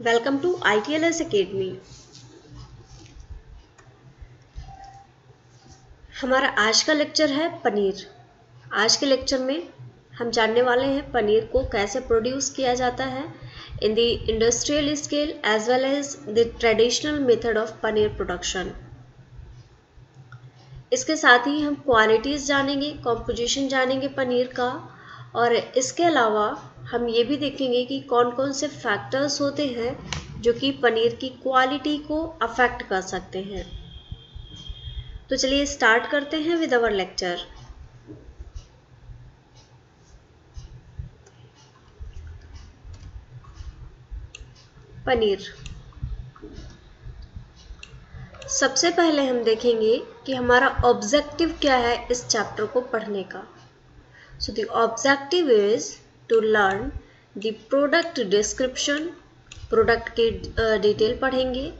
Welcome to ITLS academy. हमारा आज का लेक्चर है पनीर। आज के लेक्चर में हम जानने वाले हैं पनीर को कैसे प्रोड्यूस किया जाता है in the industrial scale as well as the traditional method of paneer production. इसके साथ ही हम क्वालिटीज़ जानेंगे, कॉम्पोजिशन जानेंगे पनीर का, और इसके अलावा हम ये भी देखेंगे कि कौन कौन से फैक्टर्स होते हैं जो कि पनीर की क्वालिटी को अफेक्ट कर सकते हैं। तो चलिए स्टार्ट करते हैं विद अवर लेक्चर। पनीर, सबसे पहले हम देखेंगे कि हमारा ऑब्जेक्टिव क्या है इस चैप्टर को पढ़ने का। So the objective is to learn the product description, product के डिटेल पढ़ेंगे।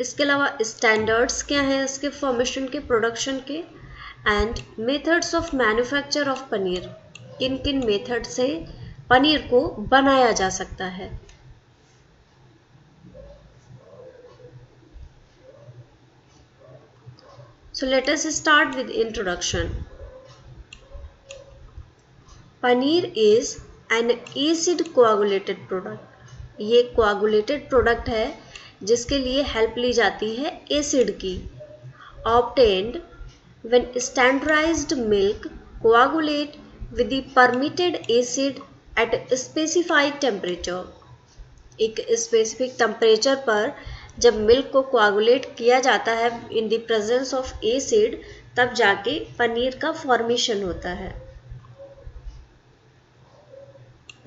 इसके अलावा स्टैंडर्ड्स क्या हैं इसके फॉर्मेशन के, प्रोडक्शन के, and methods of manufacture of paneer, किन किन मेथड से पनीर को बनाया जा सकता है। So let us start with introduction. Paneer is an acid coagulated product. ये coagulated product है जिसके लिए हेल्प ली जाती है एसिड की। Obtained when standardized milk coagulate with the permitted acid at a specified temperature. एक स्पेसिफिक टेम्परेचर पर जब मिल्क को कोआगुलेट किया जाता है in the presence of acid, तब जाके पनीर का फॉर्मेशन होता है।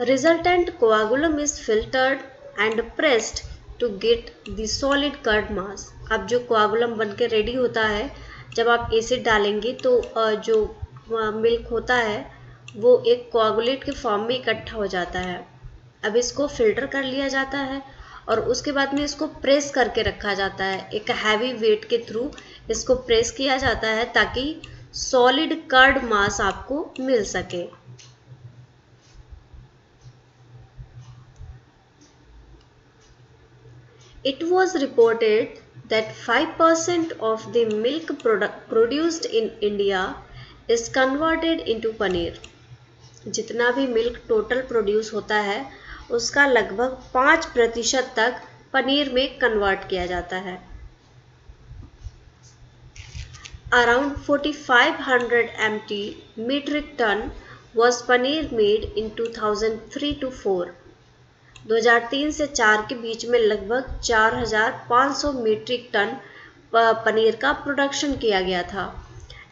Resultant coagulum is filtered and pressed to get the solid curd mass. अब जो कोआगुलम बन के रेडी होता है, जब आप एसिड डालेंगे तो जो मिल्क होता है वो एक कोआगुलेट के फॉर्म में इकट्ठा हो जाता है। अब इसको फिल्टर कर लिया जाता है और उसके बाद में इसको प्रेस करके रखा जाता है। एक हैवी वेट के थ्रू इसको प्रेस किया जाता है ताकि सॉलिड कर्ड मास आपको मिल सके। It was reported that 5% of the milk produced in India is converted into paneer. जितना भी मिल्क टोटल प्रोड्यूस होता है उसका लगभग 5% तक पनीर में कन्वर्ट किया जाता है। Around 4500 MT metric ton was paneer made in 2003 to 4. 2003 से 4 के बीच में लगभग 4500 मीट्रिक टन पनीर का प्रोडक्शन किया गया था।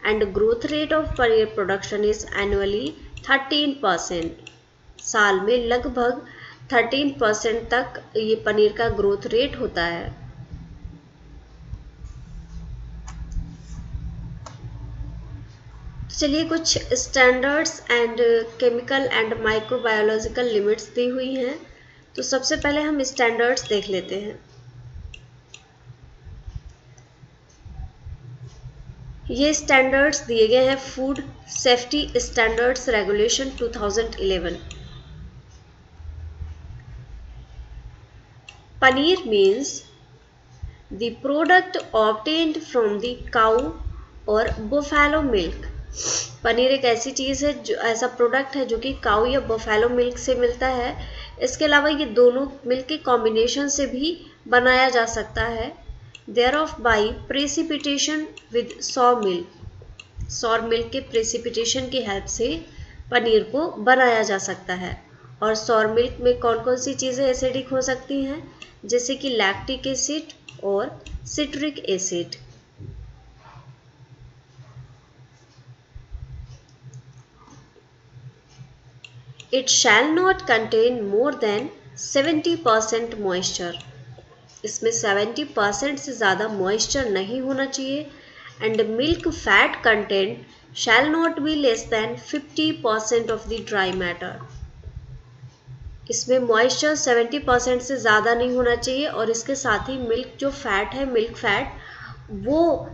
And growth rate of paneer production is annually 13%। साल में लगभग 13% तक ये पनीर का ग्रोथ रेट होता है। चलिए कुछ standards and chemical and microbiological limits दी हुई हैं। तो सबसे पहले हम स्टैंडर्ड्स देख लेते हैं। ये स्टैंडर्ड्स दिए गए हैं food safety standards regulation 2011। Paneer means the product obtained from the cow और बुफेलो मिल्क। पनीर एक ऐसी चीज़ है, जो ऐसा प्रोडक्ट है जो कि काउ या बुफेलो मिल्क से मिलता है। इसके अलावा ये दोनों मिल्क के कॉम्बिनेशन से भी बनाया जा सकता है। thereof by precipitation with sour milk। सौर मिल्क के प्रेसिपिटेशन की हेल्प से पनीर को बनाया जा सकता है। और सौर मिल्क में कौन कौन सी चीज़ें एसिडिक हो सकती हैं, जैसे कि लैक्टिक एसिड और citric acid. It shall not contain more than 70% moisture। इसमें 70% से ज़्यादा मॉइस्चर नहीं होना चाहिए। And milk fat content shall not be less than 50% of the dry matter. इसमें मॉइस्चर 70% से ज़्यादा नहीं होना चाहिए, और इसके साथ ही मिल्क जो फैट है, मिल्क फैट, वो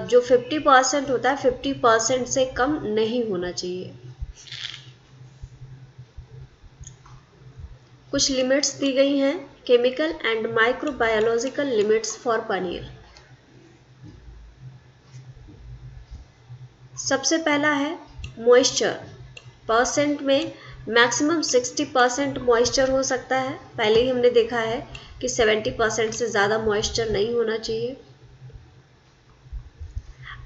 जो 50% होता है 50% से कम नहीं होना चाहिए। कुछ लिमिट्स दी गई हैं chemical and microbiological limits for paneer. सबसे पहला है मॉइस्चर. परसेंट में मैक्सिमम 60% मॉइस्चर हो सकता है. पहले ही हमने देखा है कि 70% से ज़्यादा मॉइस्चर नहीं होना चाहिए.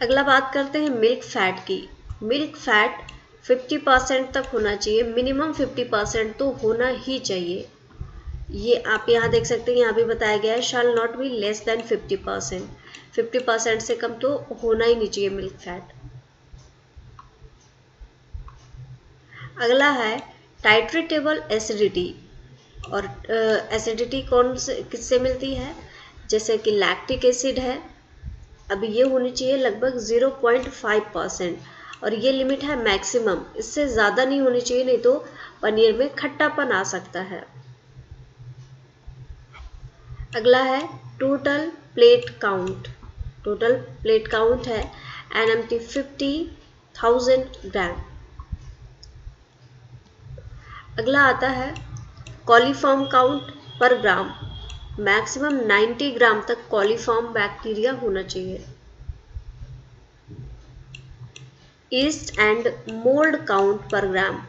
अगला बात करते हैं मिल्क फैट की. मिल्क फैट 50% तक होना चाहिए. मिनिमम 50% तो होना ही चाहिए. ये आप यहाँ देख सकते हैं, यहाँ भी बताया गया है shall not be less than 50%. 50% से कम तो होना ही नहीं चाहिए मिल्क फैट. अगला है टाइट्रेटेबल एसिडिटी. और एसिडिटी कौन से किससे मिलती है? जैसे कि लैक्टिक एसिड है. अभी ये होनी चाहिए लगभग 0.5% और ये लिमिट है मैक्सिमम. इससे ज़्यादा नहीं होनी चाहिए, नहीं तो पनीर में खट्टापन आ सकता है. अगला है total plate count. Total plate count है NMT 50,000 ग्राम. अगला आता है कॉलीफॉर्म काउंट पर ग्राम. मैक्सिमम 90 ग्राम तक कॉलीफॉर्म बैक्टीरिया होना चाहिए. ईस्ट एंड मोल्ड काउंट पर ग्राम.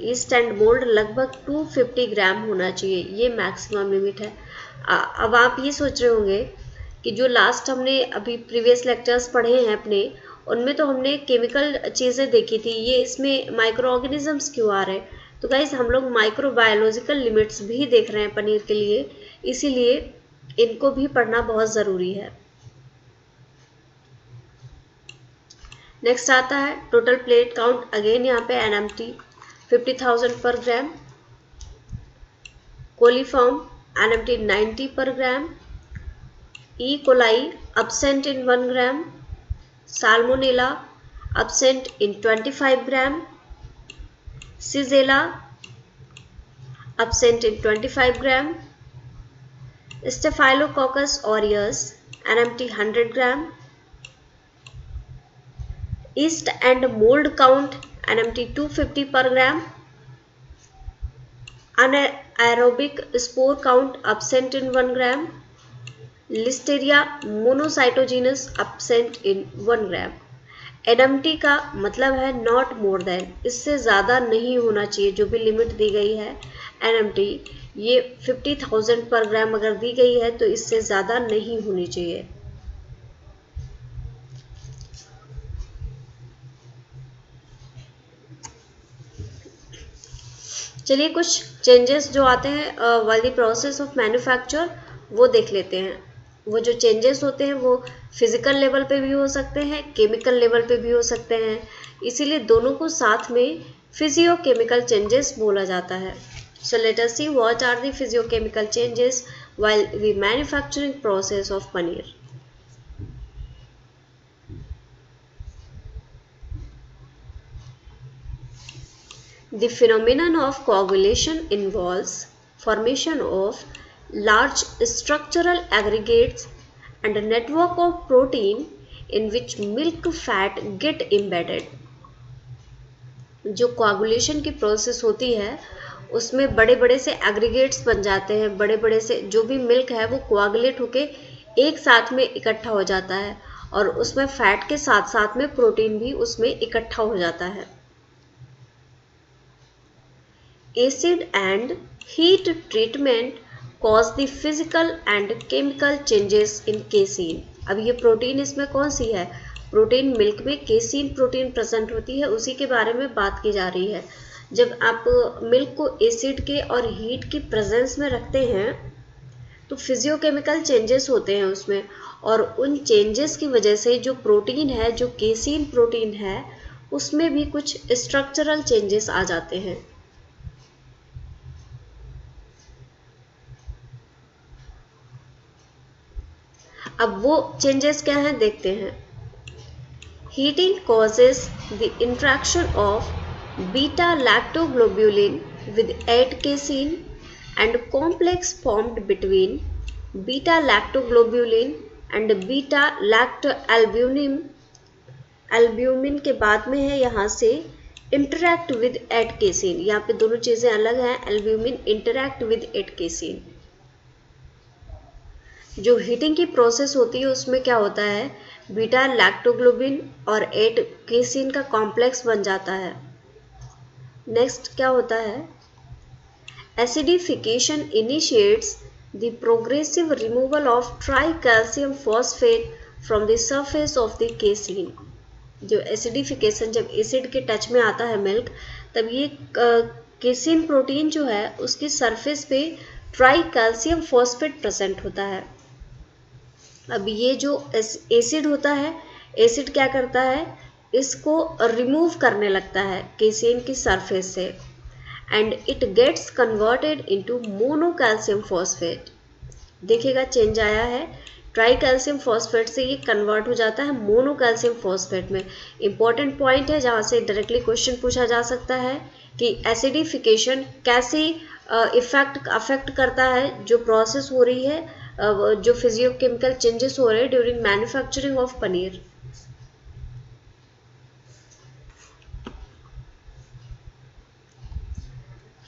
ईस्ट एंड मोल्ड लगभग 250 ग्राम होना चाहिए. ये मैक्सिमम लिमिट है. अब आप ये सोच रहे होंगे कि जो लास्ट हमने अभी प्रीवियस लेक्चर्स पढ़े हैं अपने, उनमें तो हमने केमिकल चीज़ें देखी थी, ये इसमें माइक्रो ऑर्गेनिजम्स क्यों आ रहे हैं? तो गाइस हम लोग माइक्रोबायोलॉजिकल लिमिट्स भी देख रहे हैं पनीर के लिए, इसीलिए इनको भी पढ़ना बहुत ज़रूरी है. नेक्स्ट आता है टोटल प्लेट काउंट. अगेन यहाँ पे NMT 50,000 पर gram. Coliform NMT 90 per gram. E. coli absent in 1 gram. Salmonella absent in 25 gram. Shigella absent in 25 gram. Staphylococcus aureus NMT 100 gram. Yeast and mold count NMT 250 per gram. Anaerobic spore count absent in 1 gram. Listeria monocytogenes absent in 1 gram. NMT का मतलब है not more than. इससे ज़्यादा नहीं होना चाहिए. जो भी लिमिट दी गई है NMT, ये 50,000 पर ग्राम अगर दी गई है तो इससे ज़्यादा नहीं होनी चाहिए. चलिए कुछ चेंजेस जो आते हैं while the process of manufacture वो देख लेते हैं. वो जो चेंजेस होते हैं वो फिजिकल लेवल पे भी हो सकते हैं, केमिकल लेवल पे भी हो सकते हैं. इसीलिए दोनों को साथ में फिजियोकेमिकल चेंजेस बोला जाता है. So let us see what are the physiochemical changes while the manufacturing process of paneer. The phenomenon of coagulation involves formation of large structural aggregates and a network of protein in which milk fat get embedded. जो coagulation की process होती है उसमें बड़े बड़े से aggregates बन जाते हैं. बड़े बड़े से जो भी मिल्क है वो कोआगुलेट होके एक साथ में इकट्ठा हो जाता है और उसमें फैट के साथ साथ में प्रोटीन भी उसमें इकट्ठा हो जाता है. Acid and heat treatment cause the physical and chemical changes in casein. अब ये प्रोटीन इसमें कौन सी है? प्रोटीन मिल्क में केसीन प्रोटीन प्रेजेंट होती है, उसी के बारे में बात की जा रही है. जब आप मिल्क को एसिड के और हीट की प्रेजेंस में रखते हैं तो फिजियोकेमिकल चेंजेस होते हैं उसमें, और उन चेंजेस की वजह से जो प्रोटीन है, जो केसीन प्रोटीन है, उसमें भी कुछ स्ट्रक्चरल चेंजेस आ जाते हैं. अब वो चेंजेस क्या हैं देखते हैं. Heating causes the interaction of beta lactoglobulin with 8 casein and complex formed between beta lactoglobulin and beta lactalbumin. Albumin के बाद में है यहाँ से इंटरैक्ट विद 8 केसीन. यहाँ पे दोनों चीज़ें अलग हैं. Albumin interact with 8 casein. जो हीटिंग की प्रोसेस होती है उसमें क्या होता है, बीटा लैक्टोग्लोबिन और 8 केसीन का कॉम्प्लेक्स बन जाता है। नेक्स्ट क्या होता है, acidification initiates the progressive removal of try calcium phosphate from the surface of the casein. जो एसिडिफिकेशन, जब एसिड के टच में आता है मिल्क, तब ये केसीन प्रोटीन जो है उसकी सरफेस पे ट्राई कैल्शियम फॉस्फेट प्रेजेंट होता है। अब ये जो एसिड होता है, एसिड क्या करता है, इसको रिमूव करने लगता है केसीन की सरफेस से, and it gets converted into mono calcium phosphate. देखिएगा चेंज आया है, ट्राई कैल्शियम फॉस्फेट से ये कन्वर्ट हो जाता है मोनो कैल्शियम फॉस्फेट में। इंपॉर्टेंट पॉइंट है जहाँ से डायरेक्टली क्वेश्चन पूछा जा सकता है कि एसिडिफिकेशन कैसे अफेक्ट करता है जो प्रोसेस हो रही है, जो फिजियोकेमिकल चेंजेस हो रहे हैं during manufacturing of paneer.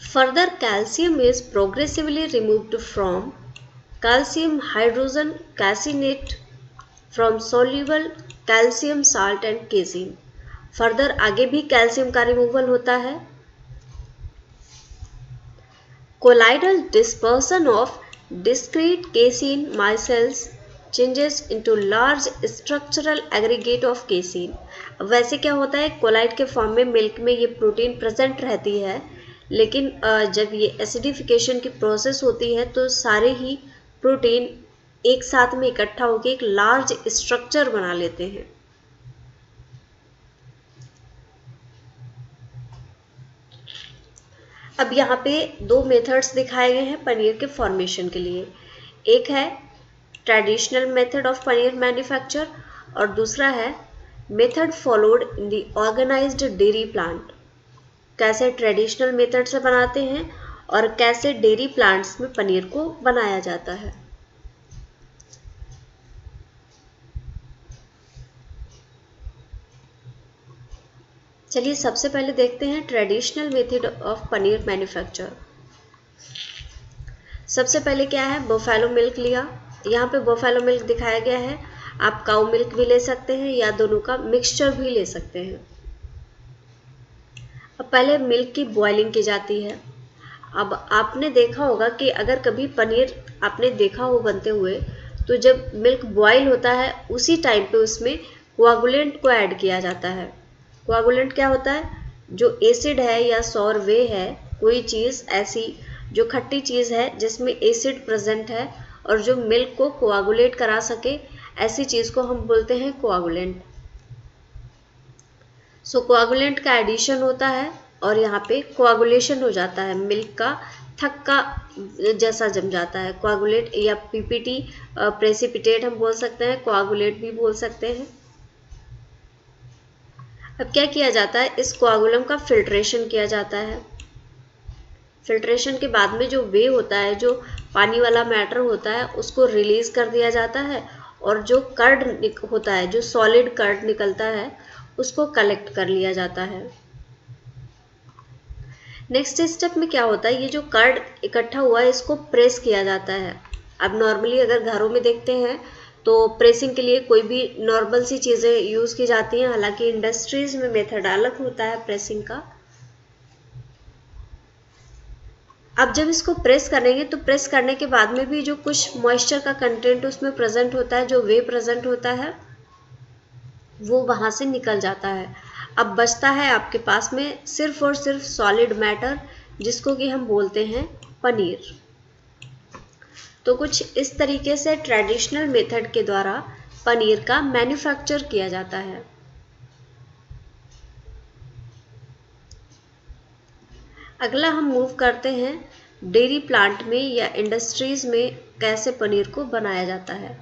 Further, calcium is progressively removed from calcium hydrogen caseinate from soluble calcium salt and casein। Further आगे भी कैल्शियम का रिमूवल होता है। Colloidal dispersion of discrete casein micelles changes into large structural aggregate of casein। वैसे क्या होता है, collide के फॉर्म में मिल्क में ये प्रोटीन प्रेजेंट रहती है, लेकिन जब ये एसिडिफिकेशन की प्रोसेस होती है तो सारे ही प्रोटीन एक साथ में इकट्ठा होकर एक लार्ज स्ट्रक्चर बना लेते हैं। अब यहाँ पे दो मेथड्स दिखाए गए हैं पनीर के फॉर्मेशन के लिए। एक है traditional method of paneer manufacture और दूसरा है method followed in the organised dairy plant. कैसे ट्रेडिशनल मेथड से बनाते हैं और कैसे डेयरी प्लांट्स में पनीर को बनाया जाता है। चलिए सबसे पहले देखते हैं traditional method of paneer manufacture. सबसे पहले क्या है, बफेलो मिल्क लिया, यहाँ पे बफेलो मिल्क दिखाया गया है, आप काऊ मिल्क भी ले सकते हैं या दोनों का मिक्सचर भी ले सकते हैं। अब पहले मिल्क की बॉइलिंग की जाती है। अब आपने देखा होगा कि अगर कभी पनीर आपने देखा हो बनते हुए, तो जब मिल्क बॉयल होता है उसी टाइम पे उसमें कोआगुलेंट को ऐड किया जाता है। कोआगुलेंट क्या होता है, जो एसिड है या सौर वे है, कोई चीज़ ऐसी जो खट्टी चीज़ है जिसमें एसिड प्रेजेंट है और जो मिल्क को कोआगुलेट करा सके, ऐसी चीज़ को हम बोलते हैं कोआगुलेंट। सो कोआगुलेंट का एडिशन होता है और यहाँ पे कोआगुलेशन हो जाता है, मिल्क का थक्का जैसा जम जाता है। कोआगुलेट या पीपीटी प्रेसिपिटेट हम बोल सकते हैं, कोआगुलेट भी बोल सकते हैं। अब क्या किया जाता है, इस कोआगुलम का फिल्ट्रेशन किया जाता है। फिल्ट्रेशन के बाद में जो वे होता है, जो पानी वाला मैटर होता है, उसको रिलीज कर दिया जाता है और जो कर्ड होता है, जो सॉलिड कर्ड निकलता है, उसको कलेक्ट कर लिया जाता है। नेक्स्ट स्टेप में क्या होता है, ये जो कर्ड इकट्ठा हुआ है इसको प्रेस किया जाता है। अब नॉर्मली अगर घरों में देखते हैं तो प्रेसिंग के लिए कोई भी नॉर्मल सी चीज़ें यूज़ की जाती हैं, हालांकि इंडस्ट्रीज में मेथड अलग होता है प्रेसिंग का। अब जब इसको प्रेस करेंगे तो प्रेस करने के बाद में भी जो कुछ मॉइस्चर का कंटेंट उसमें प्रेजेंट होता है, जो वे प्रेजेंट होता है, वो वहाँ से निकल जाता है। अब बचता है आपके पास में सिर्फ और सिर्फ सॉलिड मैटर, जिसको कि हम बोलते हैं पनीर। तो कुछ इस तरीके से ट्रेडिशनल मेथड के द्वारा पनीर का मैन्युफैक्चर किया जाता है। अगला हम मूव करते हैं डेयरी प्लांट में या इंडस्ट्रीज में कैसे पनीर को बनाया जाता है।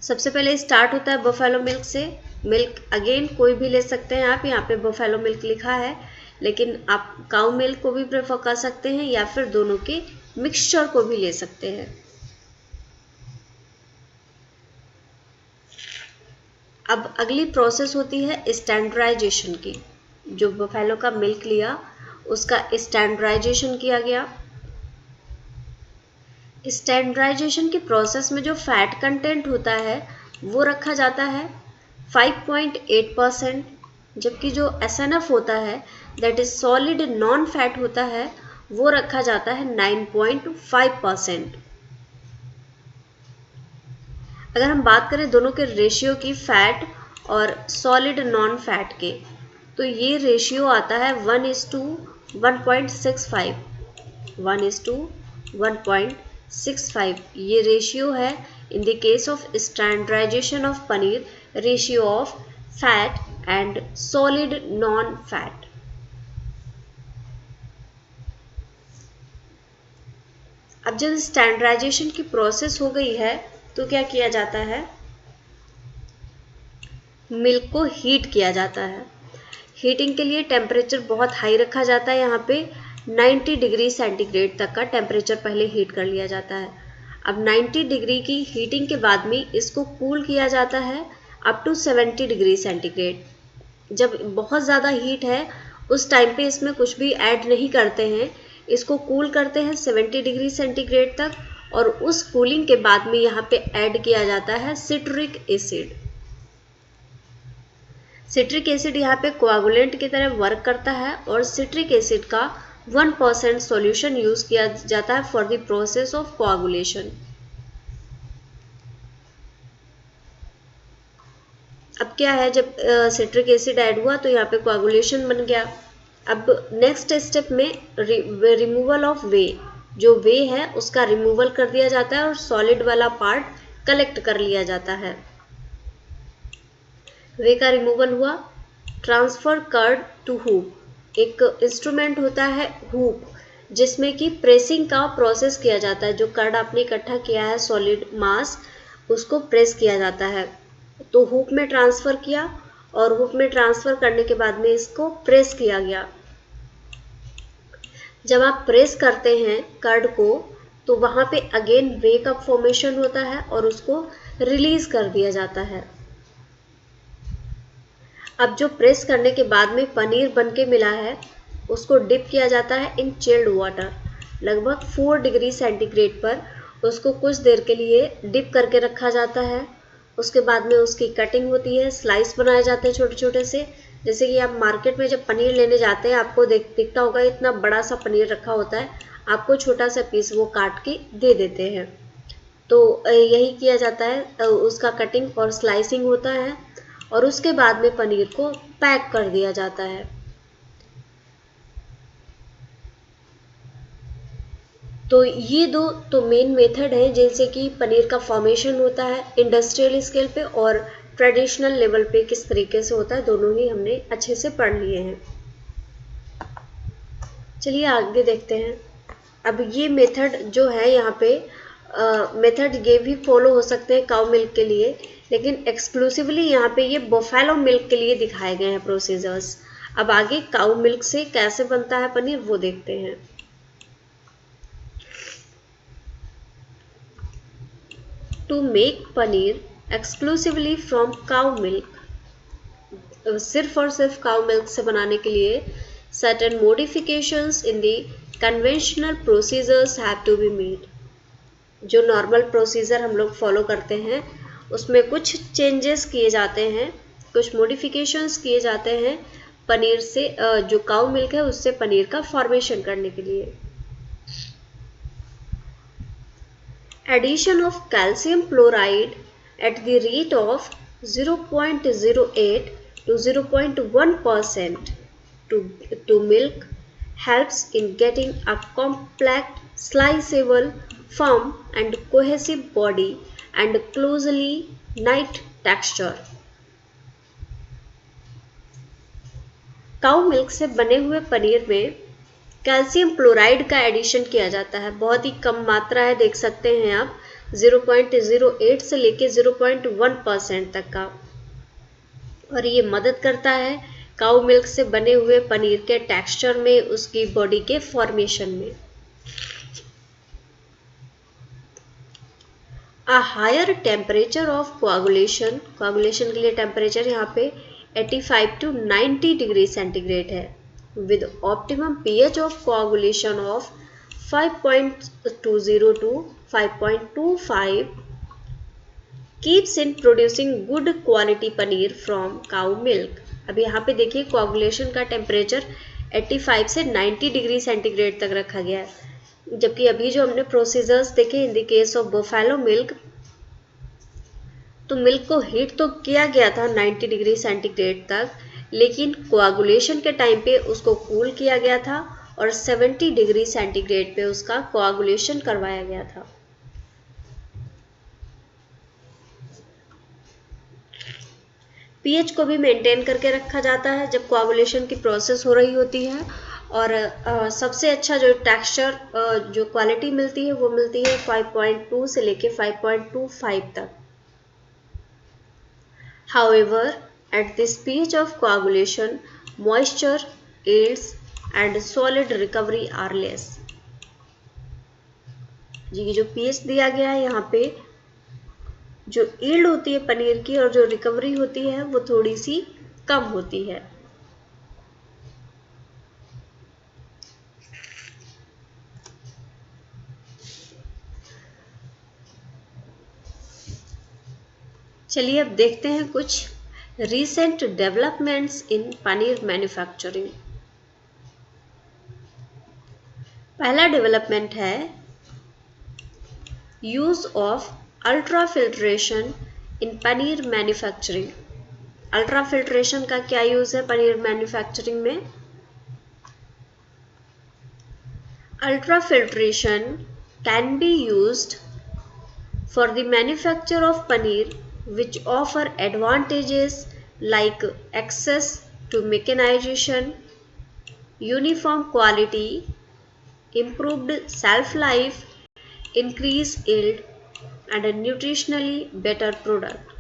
सबसे पहले स्टार्ट होता है बफेलो मिल्क से। मिल्क अगेन कोई भी ले सकते हैं आप, यहाँ पे बफेलो मिल्क लिखा है, लेकिन आप काऊ मिल्क को भी प्रेफर कर सकते हैं या फिर दोनों के मिक्सचर को भी ले सकते हैं। अब अगली प्रोसेस होती है स्टैंडर्डाइजेशन की। जो बफेलो का मिल्क लिया उसका स्टैंडर्डाइजेशन किया गया। स्टैंडर्डाइजेशन के प्रोसेस में जो फैट कंटेंट होता है वो रखा जाता है 5.8%, जबकि जो SNF होता है that is solid non fat होता है वो रखा जाता है 9.5%। अगर हम बात करें दोनों के रेशियो की, फैट और सॉलिड नॉन फैट के, तो ये रेशियो आता है 1:1.65। 1:1.65 ये रेशियो है in the case of standardisation of paneer, ratio of fat and solid non fat. अब जब स्टैंडर्डाइजेशन की प्रोसेस हो गई है तो क्या किया जाता है, मिल्क को हीट किया जाता है। हीटिंग के लिए टेम्परेचर बहुत हाई रखा जाता है, यहाँ पे 90 डिग्री सेंटीग्रेड तक का टेम्परेचर पहले हीट कर लिया जाता है। अब 90 डिग्री की हीटिंग के बाद में इसको कूल किया जाता है अप टू 70 डिग्री सेंटीग्रेड। जब बहुत ज़्यादा हीट है उस टाइम पे इसमें कुछ भी ऐड नहीं करते हैं, इसको कूल करते हैं 70 डिग्री सेंटीग्रेड तक, और उस कूलिंग के बाद में यहाँ पे ऐड किया जाता है सिट्रिक एसिड। सिट्रिक एसिड यहाँ पे कोआगुलेंट की तरह वर्क करता है, और सिट्रिक एसिड का 1% सॉल्यूशन यूज किया जाता है for the process of coagulation. अब क्या है, जब सिट्रिक एसिड ऐड हुआ तो यहाँ पे कोआगुलेशन बन गया। अब नेक्स्ट स्टेप में रिमूवल ऑफ वे, जो वे है उसका रिमूवल कर दिया जाता है और सॉलिड वाला पार्ट कलेक्ट कर लिया जाता है। वे का रिमूवल हुआ। ट्रांसफर कर्ड टू हूप, एक इंस्ट्रूमेंट होता है हूप, जिसमें कि प्रेसिंग का प्रोसेस किया जाता है। जो कर्ड आपने इकट्ठा किया है सॉलिड मास, उसको प्रेस किया जाता है। तो हूप में ट्रांसफर किया, और हूप में ट्रांसफर करने के बाद में इसको प्रेस किया गया। जब आप प्रेस करते हैं कर्ड को तो वहाँ पे अगेन वे का फॉर्मेशन होता है और उसको रिलीज कर दिया जाता है। अब जो प्रेस करने के बाद में पनीर बनके मिला है उसको डिप किया जाता है इन चिल्ड वाटर, लगभग 4 डिग्री सेंटीग्रेड पर उसको कुछ देर के लिए डिप करके रखा जाता है। उसके बाद में उसकी कटिंग होती है, स्लाइस बनाए जाते हैं छोटे छोटे से। जैसे कि आप मार्केट में जब पनीर लेने जाते हैं आपको दिखता होगा इतना बड़ा सा पनीर रखा होता है, आपको छोटा सा पीस वो काट के दे देते हैं। तो यही किया जाता है, उसका कटिंग और स्लाइसिंग होता है, और उसके बाद में पनीर को पैक कर दिया जाता है। तो ये दो तो मेन मेथड है जिनसे कि पनीर का फॉर्मेशन होता है इंडस्ट्रियल स्केल पे और ट्रेडिशनल लेवल पे किस तरीके से होता है, दोनों ही हमने अच्छे से पढ़ लिए हैं। चलिए आगे देखते हैं। अब ये मेथड जो है यहाँ पे मेथड ये भी फॉलो हो सकते हैं काउ मिल्क के लिए, लेकिन एक्सक्लूसिवली यहाँ पे ये बफेलो मिल्क के लिए दिखाए गए हैं प्रोसीजर्स। अब आगे काउ मिल्क से कैसे बनता है पनीर वो देखते हैं। To make paneer exclusively from cow milk, सिर्फ और सिर्फ काउ मिल्क से बनाने के लिए certain modifications in the conventional procedures have to be made। जो नॉर्मल प्रोसीजर हम लोग फॉलो करते हैं उसमें कुछ चेंजेस किए जाते हैं, कुछ मॉडिफिकेशंस किए जाते हैं पनीर से, जो काउ मिल्क है उससे पनीर का फॉर्मेशन करने के लिए। Addition of calcium chloride at the rate of 0.08 to 0.1% to milk helps in getting a compact, sliceable, firm and cohesive body and closely knit texture। Cow milk से बने हुए पनीर में कैल्शियम क्लोराइड का एडिशन किया जाता है, बहुत ही कम मात्रा है, देख सकते हैं आप 0.08 से लेके 0.1% तक का, और ये मदद करता है काउ मिल्क से बने हुए पनीर के टेक्सचर में, उसकी बॉडी के फॉर्मेशन में। A higher temperature of coagulation, coagulation के लिए टेम्परेचर यहाँ पे 85 to 90 डिग्री सेंटीग्रेड है, with optimum pH of coagulation of 5.20 to 5.25 keeps in producing good quality paneer from cow milk। अब यहाँ पे देखिए कोआगुलेशन का टेम्परेचर 85 से 90 डिग्री सेंटीग्रेड तक रखा गया है, जबकि अभी जो हमने प्रोसीजर्स देखे इन the case of buffalo milk, तो मिल्क को हीट तो किया गया था 90 डिग्री सेंटीग्रेड तक, लेकिन कोआगुलेशन के टाइम पे उसको कूल किया गया था और 70 डिग्री सेंटीग्रेड पे उसका कोआगुलेशन करवाया गया था। पीएच को भी मेंटेन करके रखा जाता है जब कोआगुलेशन की प्रोसेस हो रही होती है, और सबसे अच्छा जो टेक्सचर जो क्वालिटी मिलती है वो मिलती है 5.2 से लेके 5.25 तक। However, at this stage of coagulation, moisture, yields and solid recovery are less। ये जो pH दिया गया है यहाँ पे, जो yield होती है पनीर की और जो रिकवरी होती है वो थोड़ी सी कम होती है। चलिए अब देखते हैं कुछ recent developments in paneer manufacturing. पहला डेवलपमेंट है use of ultra filtration in paneer manufacturing. Ultra filtration का क्या यूज है पनीर मैन्युफैक्चरिंग में? Ultra filtration can be used for the manufacture of paneer which offer advantages like access to mechanization, uniform quality, improved shelf life, increased yield and a nutritionally better product।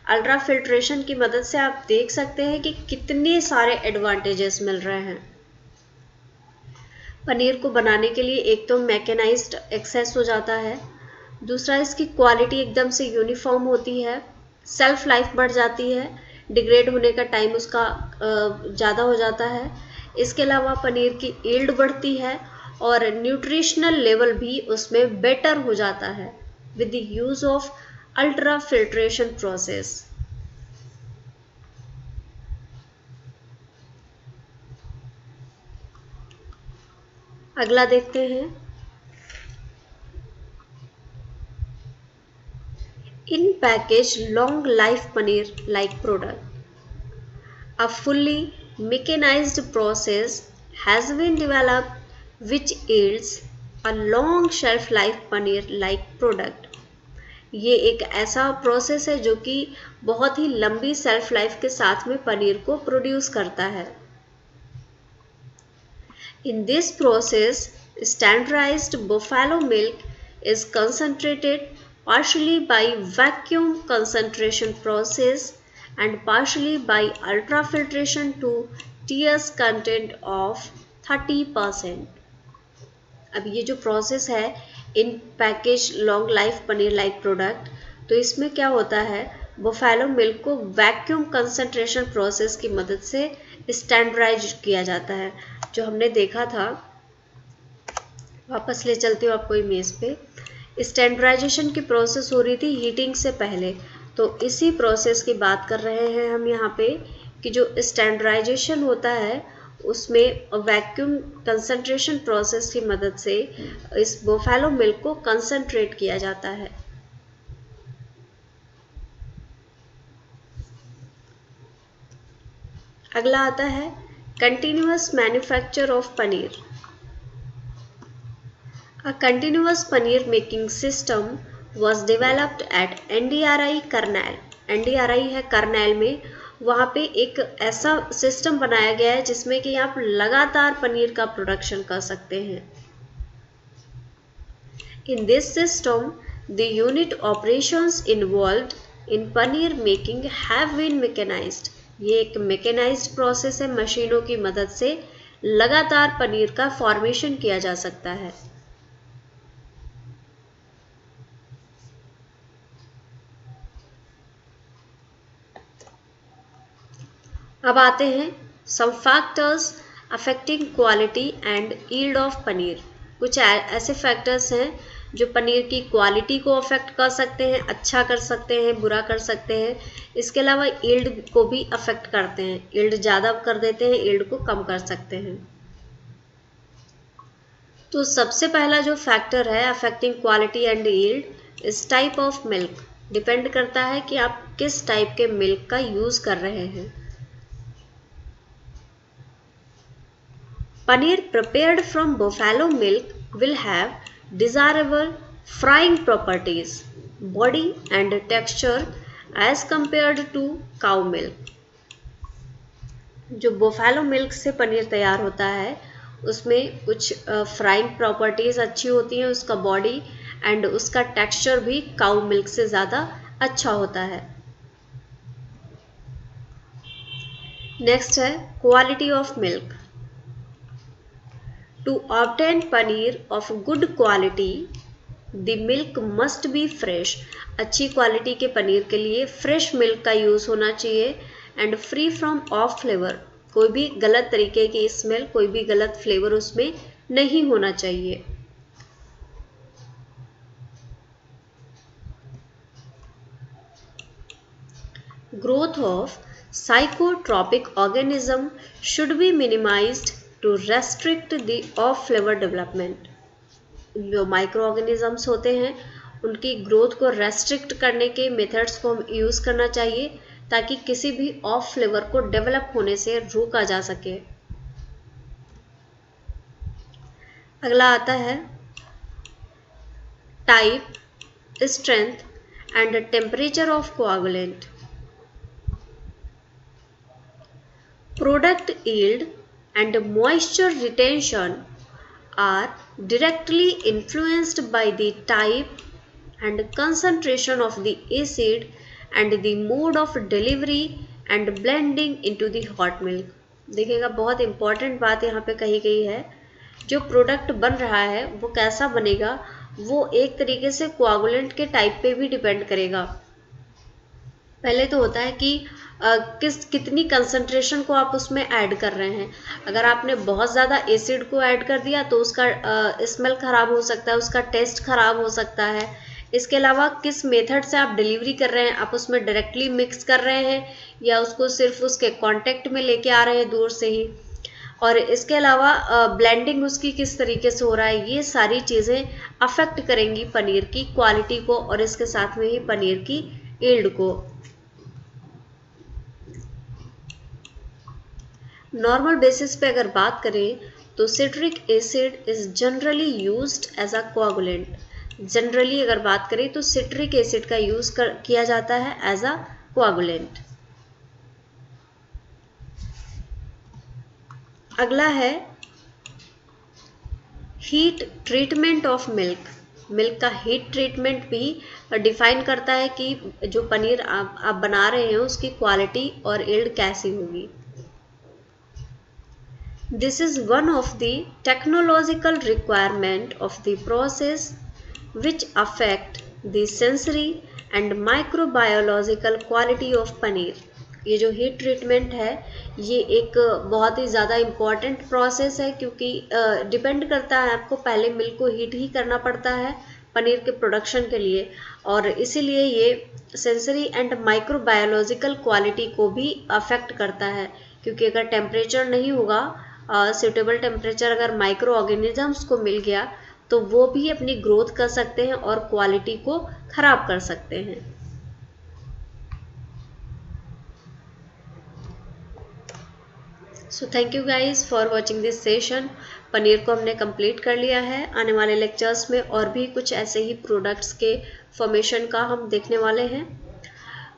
Ultra filtration की मदद से आप देख सकते हैं कि कितने सारे एडवांटेजेस मिल रहे हैं पनीर को बनाने के लिए। एक तो मैकेनाइज्ड एक्सेस हो जाता है, दूसरा इसकी क्वालिटी एकदम से यूनिफॉर्म होती है, सेल्फ लाइफ बढ़ जाती है, डिग्रेड होने का टाइम उसका ज़्यादा हो जाता है। इसके अलावा पनीर की यील्ड बढ़ती है और न्यूट्रिशनल लेवल भी उसमें बेटर हो जाता है with the use of ultra filtration process. अगला देखते हैं in packaged long life paneer like product. A fully mechanized process has been developed which yields a long shelf life paneer like product। ये एक ऐसा process है जो कि बहुत ही लंबी सेल्फ लाइफ के साथ में पनीर को प्रोड्यूस करता है। In this process, standardized buffalo milk is concentrated partially by vacuum concentration process and partially by ultrafiltration to TS content of 30%। अब ये जो प्रोसेस है in package long life paneer like product, तो इसमें क्या होता है, बफेलो मिल्क को वैक्यूम कंसंट्रेशन प्रोसेस की मदद से स्टैंडर्डाइज किया जाता है। जो हमने देखा था, वापस ले चलती हूँ आपको इमेज पे, स्टैंडर्डाइजेशन की प्रोसेस हो रही थी हीटिंग से पहले, तो इसी प्रोसेस की बात कर रहे हैं हम यहाँ पे कि जो स्टैंडर्डाइजेशन होता है उसमें वैक्यूम कंसंट्रेशन प्रोसेस की मदद से इस बफेलो मिल्क को कंसंट्रेट किया जाता है। अगला आता है continuous manufacture of paneer. A continuous paneer making system was developed at NDRI Karnail. NDRI है करनैल में, वहाँ पे एक ऐसा सिस्टम बनाया गया है जिसमें कि आप लगातार पनीर का प्रोडक्शन कर सकते हैं। In this system, the unit operations involved in paneer making have been mechanized। ये एक मैकेनाइज्ड प्रोसेस है, मशीनों की मदद से लगातार पनीर का फॉर्मेशन किया जा सकता है। अब आते हैं some factors affecting quality and yield of paneer. कुछ ऐसे फैक्टर्स हैं जो पनीर की क्वालिटी को अफेक्ट कर सकते हैं, अच्छा कर सकते हैं, बुरा कर सकते हैं। इसके अलावा यील्ड को भी अफेक्ट करते हैं, यील्ड ज़्यादा कर देते हैं, यील्ड को कम कर सकते हैं। तो सबसे पहला जो फैक्टर है अफेक्टिंग क्वालिटी एंड यील्ड इस टाइप ऑफ मिल्क, डिपेंड करता है कि आप किस टाइप के मिल्क का यूज़ कर रहे हैं। Paneer prepared from buffalo milk will have desirable frying properties, body and texture as compared to cow milk. जो बुफेलो मिल्क से पनीर तैयार होता है उसमें कुछ फ्राइंग प्रॉपर्टीज़ अच्छी होती हैं, उसका बॉडी एंड उसका टेक्सचर भी काउ मिल्क से ज़्यादा अच्छा होता है। नेक्स्ट है quality of milk. To obtain paneer of good quality, the milk must be fresh. अच्छी क्वालिटी के पनीर के लिए फ्रेश मिल्क का यूज़ होना चाहिए and free from of flavour. कोई भी गलत तरीके की स्मेल, कोई भी गलत फ्लेवर उसमें नहीं होना चाहिए। Growth of psychotropic organism should be minimized to restrict the off flavor development. जो माइक्रो ऑर्गेनिजम्स होते हैं उनकी ग्रोथ को रेस्ट्रिक्ट करने के मेथड्स को हम यूज़ करना चाहिए ताकि किसी भी ऑफ फ्लेवर को डेवलप होने से रोका जा सके। अगला आता है type, strength and temperature of coagulant. Product yield and moisture retention are directly influenced by the type and concentration of the acid and the mode of delivery and blending into the hot milk. देखिएगा बहुत important बात यहाँ पे कही गई है, जो product बन रहा है वो कैसा बनेगा वो एक तरीके से कोआगुलेंट के टाइप पे भी डिपेंड करेगा। पहले तो होता है कि कितनी कंसंट्रेशन को आप उसमें ऐड कर रहे हैं। अगर आपने बहुत ज़्यादा एसिड को ऐड कर दिया तो उसका स्मेल ख़राब हो सकता है, उसका टेस्ट ख़राब हो सकता है। इसके अलावा किस मेथड से आप डिलीवरी कर रहे हैं, आप उसमें डायरेक्टली मिक्स कर रहे हैं या उसको सिर्फ उसके कांटेक्ट में लेके आ रहे हैं दूर से ही, और इसके अलावा ब्लेंडिंग उसकी किस तरीके से हो रहा है, ये सारी चीज़ें अफेक्ट करेंगी पनीर की क्वालिटी को और इसके साथ में ही पनीर की यील्ड को। नॉर्मल बेसिस पे अगर बात करें तो citric acid is generally used as a coagulant. Generally अगर बात करें तो सिट्रिक एसिड का यूज किया जाता है एज अ कोआगुलेंट। अगला है heat treatment of milk. Milk का हीट ट्रीटमेंट भी डिफाइन करता है कि जो पनीर आप बना रहे हैं उसकी क्वालिटी और यील्ड कैसी होगी। This is one of the technological requirement of the process which affect the sensory and microbiological quality of paneer. ये जो हीट ट्रीटमेंट है ये एक बहुत ही ज़्यादा इम्पॉर्टेंट प्रोसेस है क्योंकि डिपेंड करता है, आपको पहले मिल्क को हीट ही करना पड़ता है पनीर के प्रोडक्शन के लिए, और इसीलिए ये सेंसरी एंड माइक्रोबायोलॉजिकल क्वालिटी को भी अफेक्ट करता है। क्योंकि अगर टेम्परेचर नहीं होगा, सूटेबल टेम्परेचर अगर माइक्रो ऑर्गेनिजम्स को मिल गया तो वो भी अपनी ग्रोथ कर सकते हैं और क्वालिटी को ख़राब कर सकते हैं। So thank you guys for watching this session. Paneer को हमने कंप्लीट कर लिया है। आने वाले लेक्चर्स में और भी कुछ ऐसे ही प्रोडक्ट्स के फॉर्मेशन का हम देखने वाले हैं।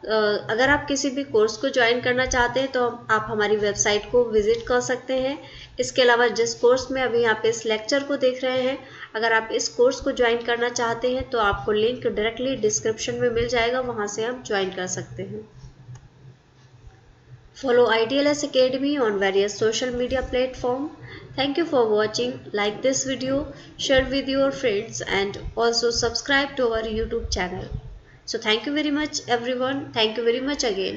अगर आप किसी भी कोर्स को ज्वाइन करना चाहते हैं तो आप हमारी वेबसाइट को विजिट कर सकते हैं। इसके अलावा जिस कोर्स में अभी यहाँ पे इस लेक्चर को देख रहे हैं, अगर आप इस कोर्स को ज्वाइन करना चाहते हैं तो आपको लिंक डायरेक्टली डिस्क्रिप्शन में मिल जाएगा, वहाँ से आप ज्वाइन कर सकते हैं। Follow ITLS Academy on various social media platform. Thank you for watching. Like this video, share with your friends and also subscribe to our YouTube channel. So thank you very much everyone. Thank you very much again.